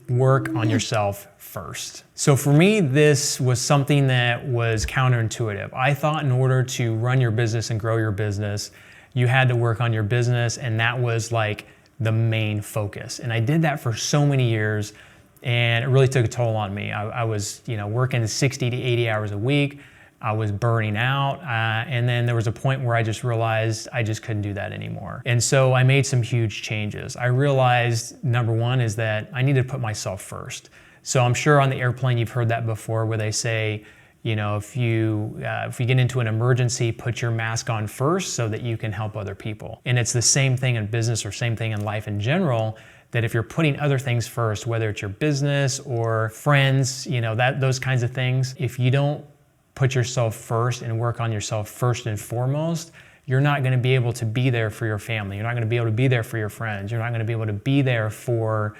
work on yourself first. So for me, this was something that was counterintuitive. I thought in order to run your business and grow your business, you had to work on your business, and that was like the main focus. And I did that for so many years, and it really took a toll on me. I was, working 60 to 80 hours a week. I was burning out, and then there was a point where I just realized I just couldn't do that anymore. And so I made some huge changes. I realized, number one, is that I needed to put myself first. So I'm sure on the airplane you've heard that before, where they say, if you get into an emergency, put your mask on first so that you can help other people. And it's the same thing in business, or same thing in life in general, that if you're putting other things first, whether it's your business or friends, those kinds of things, if you don't put yourself first and work on yourself first and foremost, you're not going to be able to be there for your family. You're not going to be able to be there for your friends. You're not going to be able to be there for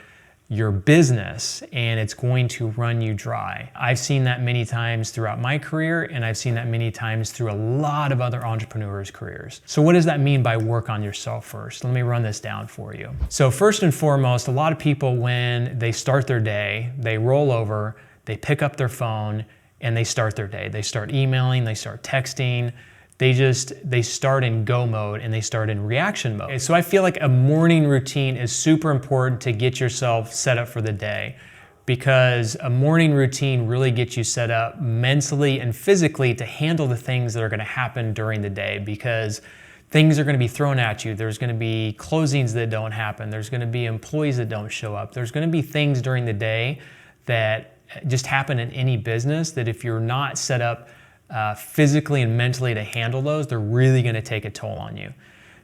your business, and it's going to run you dry. I've seen that many times throughout my career, and I've seen that many times through a lot of other entrepreneurs' careers. So what does that mean by work on yourself first? Let me run this down for you. So first and foremost, a lot of people, when they start their day, they roll over, they pick up their phone, and they start their day. They start emailing, they start texting, they start in go mode, and they start in reaction mode. Okay, so I feel like a morning routine is super important to get yourself set up for the day, because a morning routine really gets you set up mentally and physically to handle the things that are gonna happen during the day, because things are gonna be thrown at you. There's gonna be closings that don't happen. There's gonna be employees that don't show up. There's gonna be things during the day that just happen in any business that if you're not set up physically and mentally to handle those, they're really gonna take a toll on you.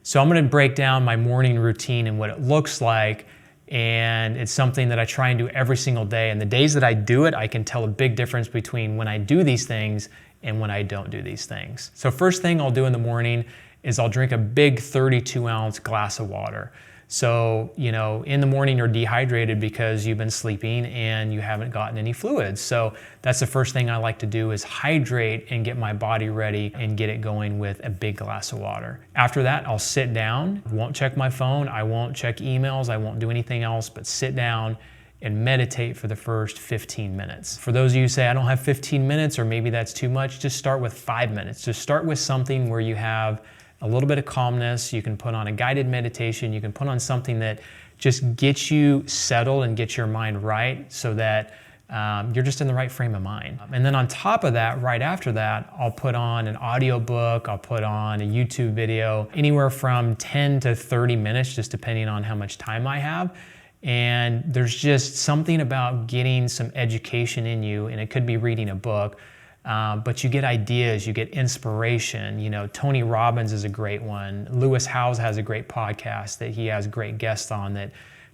So I'm gonna break down my morning routine and what it looks like, and it's something that I try and do every single day. And the days that I do it, I can tell a big difference between when I do these things and when I don't do these things. So first thing I'll do in the morning is I'll drink a big 32-ounce glass of water. So, in the morning you're dehydrated because you've been sleeping and you haven't gotten any fluids. So that's the first thing I like to do, is hydrate and get my body ready and get it going with a big glass of water. After that, I'll sit down, won't check my phone, I won't check emails, I won't do anything else but sit down and meditate for the first 15 minutes. For those of you who say, I don't have 15 minutes, or maybe that's too much, just start with 5 minutes. Just start with something where you have a little bit of calmness. You can put on a guided meditation. You can put on something that just gets you settled and gets your mind right, so that you're just in the right frame of mind. And then on top of that, right after that, I'll put on an audiobook, I'll put on a YouTube video, anywhere from 10 to 30 minutes, just depending on how much time I have. And there's just something about getting some education in you, and it could be reading a book, but you get ideas, you get inspiration. Tony Robbins is a great one. Lewis Howes has a great podcast that he has great guests on that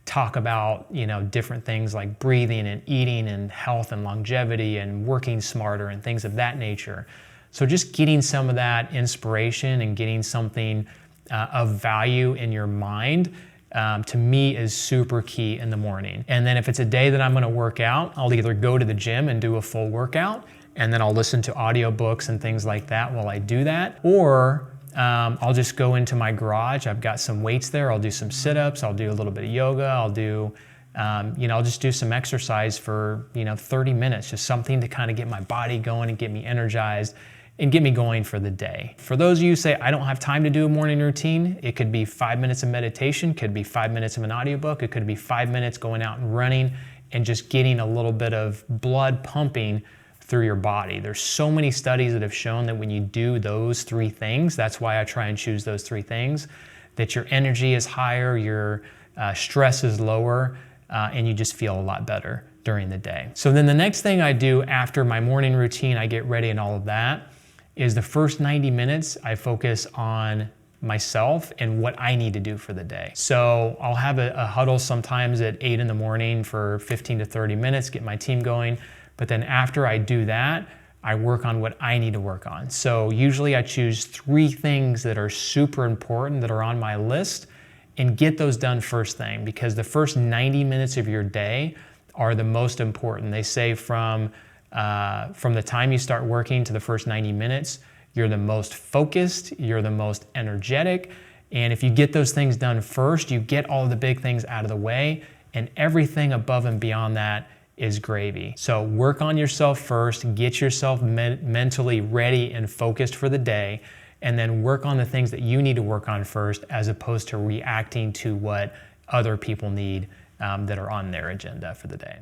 talk about, different things like breathing and eating and health and longevity and working smarter and things of that nature. So just getting some of that inspiration and getting something of value in your mind, to me, is super key in the morning. And then if it's a day that I'm gonna work out, I'll either go to the gym and do a full workout, and then I'll listen to audiobooks and things like that while I do that. Or I'll just go into my garage. I've got some weights there. I'll do some sit-ups. I'll do a little bit of yoga. I'll just do some exercise for 30 minutes, just something to kind of get my body going and get me energized and get me going for the day. For those of you who say, I don't have time to do a morning routine, it could be 5 minutes of meditation, could be 5 minutes of an audiobook, it could be 5 minutes going out and running and just getting a little bit of blood pumping through your body. There's so many studies that have shown that when you do those three things, that's why I try and choose those three things, that your energy is higher, your stress is lower, and you just feel a lot better during the day. So then the next thing I do after my morning routine, I get ready and all of that, is the first 90 minutes I focus on myself and what I need to do for the day. So I'll have a huddle sometimes at 8 in the morning for 15 to 30 minutes, get my team going. But then after I do that, I work on what I need to work on. So usually I choose 3 things that are super important that are on my list and get those done first thing, because the first 90 minutes of your day are the most important. They say from the time you start working to the first 90 minutes, you're the most focused, you're the most energetic, and if you get those things done first, you get all of the big things out of the way, and everything above and beyond that is gravy. So work on yourself first, get yourself mentally ready and focused for the day, and then work on the things that you need to work on first, as opposed to reacting to what other people need that are on their agenda for the day.